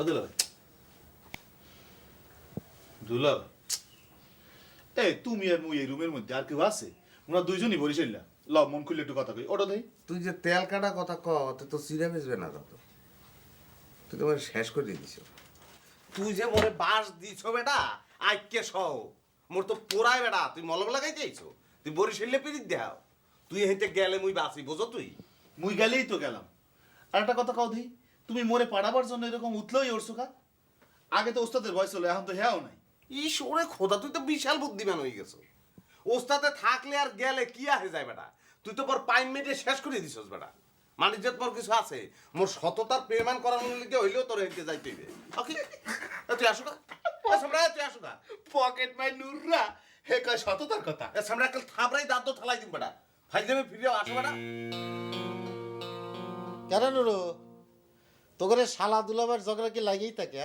দুলাভাই দুলাভাই এই তুমি আর মুই এই রুমের মধ্যে আর কেউ আছে? ওরা দুইজনই বরিশাল্লা। ল মন খুলে একটু কথা কই। ওটা দেই। তুই যে তেল কাটা কথা কতে তো চিরা বেচবে না তত। তুই তো মানে শেষ করে দিছ। তুই যে মোরে বাস দিছ বেটা আইকে সহ মোর তো পোড়ায় বেটা। তুই মলম লাগাই দিয়েছ, তুই বরিশালে পিরিত দেও। তুই হেঁটে গেলে মুই বাঁচি, বোঝো? তুই মুই গেলেই তো গেলাম। আর একটা কথা কও দেই, তুমি মোরে পাড়াবার জন্য এরকম উতলোই ওরছো কা? আগে তো ওস্তাদের ভয় ছিল, এখন তো হ্যাঁও নাই। ইস ওরে খোদা, তুই তো বিশাল বুদ্ধিমান হয়ে গেছো। ওস্তাদে থাকলে আর গেলে কি আহে যায় বেটা? তুই তো পর 5 মিনিটে শেষ করে দিছস বেটা। মানিজ্জত মোর কিছু আছে, মোর সততার পেমান করানোর লিগে হইলেও তোর হেঁটে যাইতে হইবে। ওকে তুই আসো কা, সামনে তুই আসো কা। পকেট মাই নুররা হে কয় সততার কথা। সামনে একটা থাবড়াই দাঁত তো থালাই দিন বেটা। ভাই দেবে ফিরেও আসো বেটা। কেন নুরু তোকে শালা দুলাবার ঝগড়া কি লাগেই থাকে?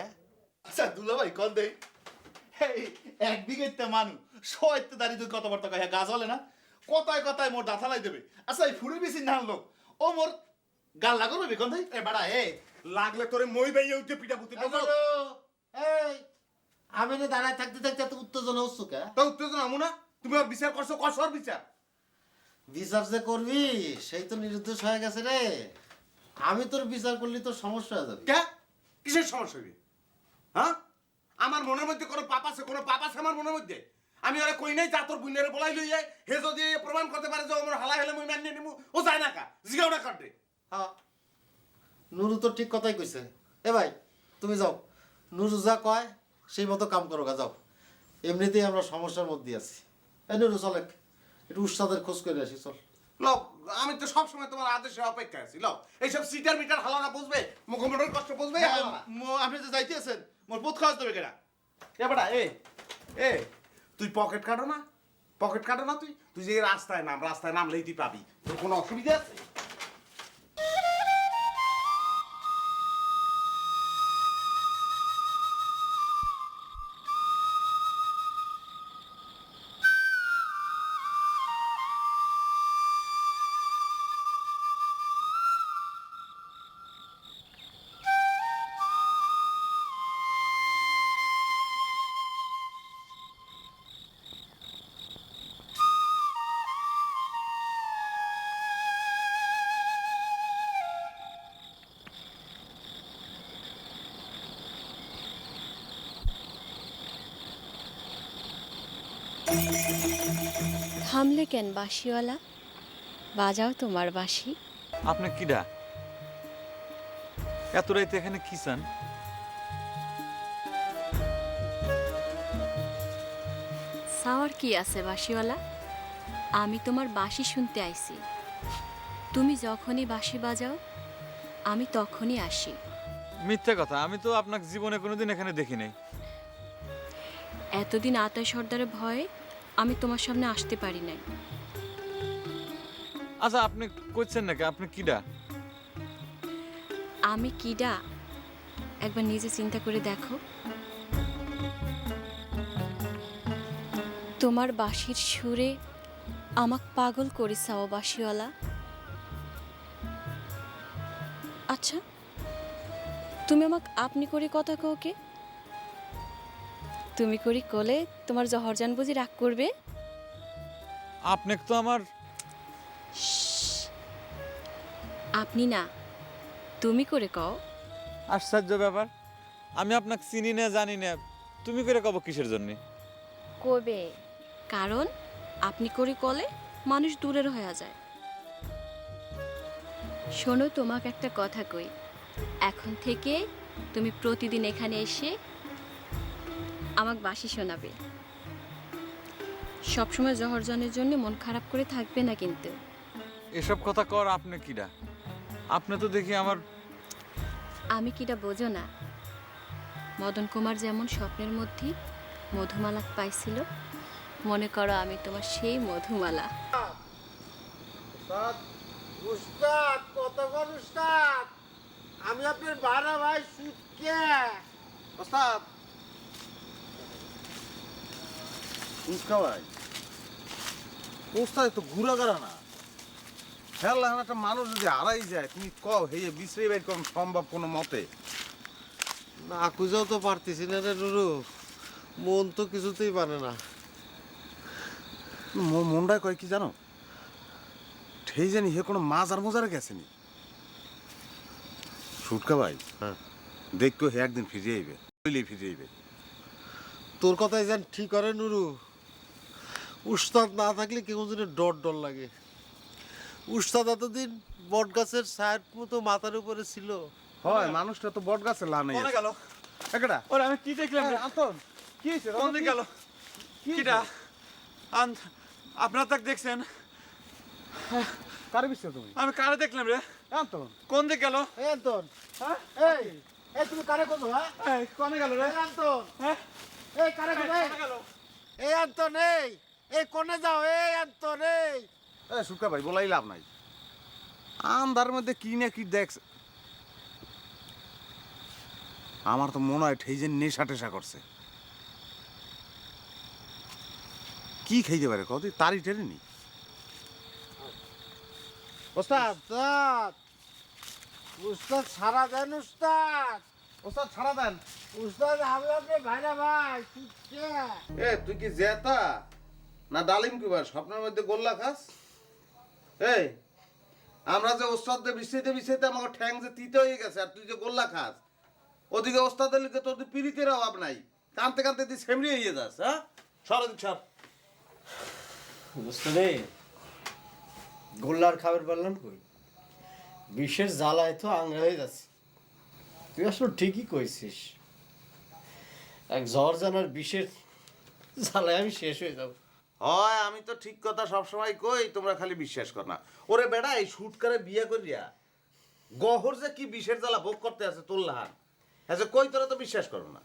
আচ্ছা দুলাভাই কল দেই। এই 1 বিঘেতে মানু সয়তে দাঁড়িয়ে তুই কথাবার্তা কয়, হ্যাঁ গাছ হলে না কথায় কথায় মোর দাঁথালাই দেবে। আচ্ছা এই ফুড়ি বেশি না লোক ও মোর গাল লাগো রবি কোন এ বেটা এ লাগলে তোরে মই বাইয়ে উঠে পিটা পুতি বলো। এই আমি না দাঁড়ায় থাকতে থাকতে এত উত্তেজনা হচ্ছ কে? তো উত্তেজনা আমু না? তুমি আর বিচার করছো, কসর বিচার। বিচার যে করবি সেই তো নিরুদ্দেশ হয়ে গেছে রে। আমি তোর বিচার করলে তোর সমস্যা হয়ে যাবে। কে কিসের সমস্যা হইবে? হ্যাঁ আমার মনের মধ্যে কোনো পাপ আছে? কোনো পাপ আছে আমার মনের মধ্যে? আমি ওরা কই নাই যা তোর বুইনারে বলাই লই যায়, হে যদি প্রমাণ করতে পারে যে আমার হালা হেলে মই মানিয়ে নিমু, ও যায় না কা জিগাও না কাটে। হ্যাঁ নুরু তো ঠিক কথাই কইছে। এ ভাই তুমি যাও, নুরু যা কয় সেই মতো কাম করো গা, যাও। এমনিতেই আমরা সমস্যার মধ্যে আছি। এই নুরু চলে একটু উস্তাদের খোঁজ করে আসি, চল। লও আমি তো সব সময় তোমার আদেশে অপেক্ষা আছি। লও এইসব সিটার মিটার হালানা বুঝবে, মুখোমুখির কষ্ট বুঝবে। আপনি যে যাইতে আছেন মোর পোত খাওয়াতে হবে কেনা? এ বেটা এ এ তুই পকেট কাটো না? পকেট কাটো না? তুই তুই যে রাস্তায় নামলেই তুই পাবি। তোর কোনো অসুবিধা আছে? থামলে কেন বাঁশিওয়ালা? বাজাও তোমার বাঁশি। আপনি কিডা? এত রাইতে এখানে কি চান? সাওয়ার কি আছে বাঁশিওয়ালা? আমি তোমার বাঁশি শুনতে আইছি। তুমি যখনই বাঁশি বাজাও আমি তখনই আসি। মিথ্যা কথা, আমি তো আপনাকে জীবনে কোনোদিন এখানে দেখি নাই। এতদিন আতাই সর্দারের ভয়ে আমি তোমার সামনে আসতে পারি নাই। আচ্ছা আপনি কইছেন নাকি আপনি কিডা? আমি কিডা একবার নিজে চিন্তা করে দেখো। তোমার বাঁশির সুরে আমাক পাগল করে সাও বাঁশিওয়ালা। আচ্ছা তুমি আমাক আপনি করে কথা কওকে? তুমি করি কোলে তোমার জহরজান বুঝি রাগ করবে? আপনি তো আমার আপনি না তুমি করে কও। আশ্চর্য ব্যাপার, আমি আপনাকে চিনি না জানি না, তুমি করে কব কিসের জন্য? কবে? কারণ আপনি করে কলে মানুষ দূরের হয়ে যায়। শোনো তোমাকে একটা কথা কই, এখন থেকে তুমি প্রতিদিন এখানে এসে আমাকে বাঁশি শোনাবে। সবসময় জহরজনের জন্য মন খারাপ করে থাকবে না কিন্তু। এসব কথা কর আপনি কিডা? আপনি তো দেখি আমার। আমি কিটা বোঝো না? মদন কুমার যেমন স্বপ্নের মধ্যে মধুমালা পাইছিল, মনে করো আমি তোমার সেই মধুমালা। উস্তাদ কতক্ষণ উস্তাদ? আমি আপনার বাড়া ভাই সুটকে ওস্তাদ উস্কা ভাই, ওস্তাদ তো ঘুরা গাড়া না। খেলা একটা মানুষ যদি হারাই যায়, তুমি কও হে বিশ্রে বের কোন সম্ভব কোনো মতে? না খুঁজেও তো পারতেছি না রে নুরু, মন তো কিছুতেই মানে না। মনটায় কয় কি জানো, সেই জানি হে কোনো মাজার মোজারে গেছেনি। সুটকা ভাই, হ্যাঁ। দেখো হে একদিন ফিরে আইবে, ফিরে আইবে। তোর কথাই যেন ঠিক করে নুরু, উস্তাদ না থাকলে কেমন যেন ডর ডর লাগে। উস্তাদ এতদিন বট গাছের ছায়ের মতো মাথার উপরে ছিল। হয় মানুষটা তো বট গাছে লানে কোনে গেল? একটা ওরে আমি কি দেখলাম রে? আন্তন কি হইছে কোন দিকে গেল? কিটা? আপনারা তাক দেখছেন? কারে বিশ্বাস তুমি আমি কারে দেখলাম রে? আন্তন কোন দিকে গেল? এই আন্তন, হ্যাঁ? এই তুমি কারে কইছো? হ্যাঁ এই কোনে গেল রে? এই আন্তন, হ্যাঁ? এই কারে কইছো? কোনে গেল? এই আন্তন, এই কোনে যাও? এই আন্তন, এই এ সুটকা ভাই বলাই লাভ নাই, আন্ধার মধ্যে কি না কি দেখছে। আমার তো মনে হয় ঠেই যে নেশা টেশা করছে। কি খাইতে পারে কত তারি টেনে নি ওস্তাদ। উস্তাদ, উস্তাদ সারা দেন উস্তাদ, ওস্তাদ ছাড়া দেন। উস্তাদ আমি আপনি ভাইরা ভাই কে? এ তুই কি জেতা না ডালিম কিবার স্বপ্নের মধ্যে গোল্লা খাস? এই আমরা যে ওস্তাদদের বিছাইতে বিছাইতে আমাকে ঠ্যাং যে তিতে হয়ে গেছে, আর তুই যে গোল্লা খাস, ওদিকে ওস্তাদের লিখে তোর পিরিতের অভাব নাই, কানতে কানতে তুই সেমরি হয়ে যাস। হ্যাঁ সরদ সর। বুঝতে রে, গোল্লার খাবার পারলাম কই, বিষের জ্বালায় তো আংরা হয়ে যাচ্ছে। তুই আসলে ঠিকই কইছিস, এক জ্বর জানার বিষের জ্বালায় আমি শেষ হয়ে যাব। হয় আমি তো ঠিক কথা সবসময় কই, তোমরা খালি বিশ্বাস কর না। ওরে বেড়া এই শুটকারে বিয়ে করিয়া গহর যে কি বিষের জ্বালা ভোগ করতে আছে তোর লাহান, হ্যাঁ কই তোরা তো বিশ্বাস করো না।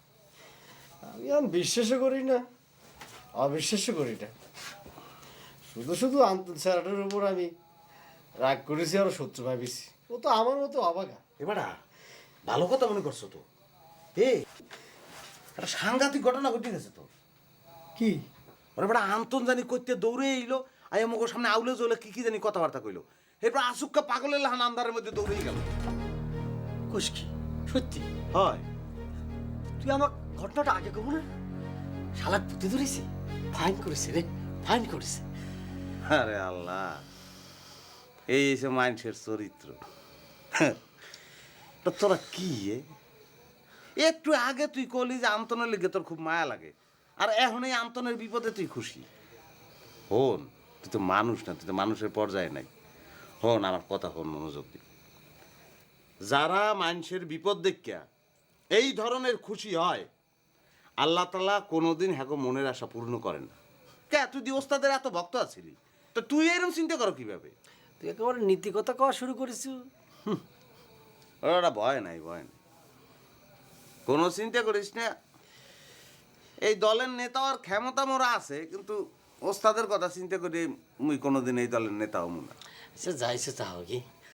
আমি আর বিশ্বাসও করি না, অবিশ্বাসও করি না। শুধু শুধু আন্তন স্যারটার উপর আমি রাগ করেছি আর শত্রু ভাবিছি। ও তো আমার মতো অবাগা। এবারা ভালো কথা মনে করছো তো? একটা সাংঘাতিক ঘটনা ঘটে গেছে তো। কি? ওরে বেড়া আন্তন জানি করতে দৌড়ে এলো, আই আমাকে সামনে আউলে জলে কি কি জানি কথাবার্তা কইলো, এরপর আসুক্কা পাগলের লাহান আন্ধারের মধ্যে দৌড়েই গেল। কোষ কি সত্যি? হয় তুই আমার ঘটনাটা আগে কব না? শালাক পুঁতে ধরেছি, ফাইন করেছে রে, ফাইন করেছে। আরে আল্লাহ, এই এসে মানুষের চরিত্র। তা তোরা কি একটু আগে তুই কলি যে আন্তনের লিগে তোর খুব মায়া লাগে, আর এখন এই আন্তনের বিপদে তুই খুশি। হন তুই তো মানুষ না, তুই তো মানুষের পর্যায়ে নাই। হন আমার কথা হন মনোযোগ দি। যারা মানুষের বিপদ দেখিয়া এই ধরনের খুশি হয়, আল্লাহ তাআলা কোনোদিন হ্যাঁ মনের আশা পূর্ণ করেন না। কে তুই দি ওস্তাদের এত ভক্ত আছিলি, তো তুই এরকম চিন্তা করো কিভাবে? তুই একেবারে নীতি কথা কওয়া শুরু করেছিস। ওরা ভয় নাই, ভয় নাই, কোনো চিন্তা করিস না। এই দলের নেতা আর ক্ষমতা মোরা আছে, কিন্তু ওস্তাদের কথা চিন্তা করি মুই কোনোদিন এই দলের নেতা হবো না। আচ্ছা যাইছে তা হোক কি,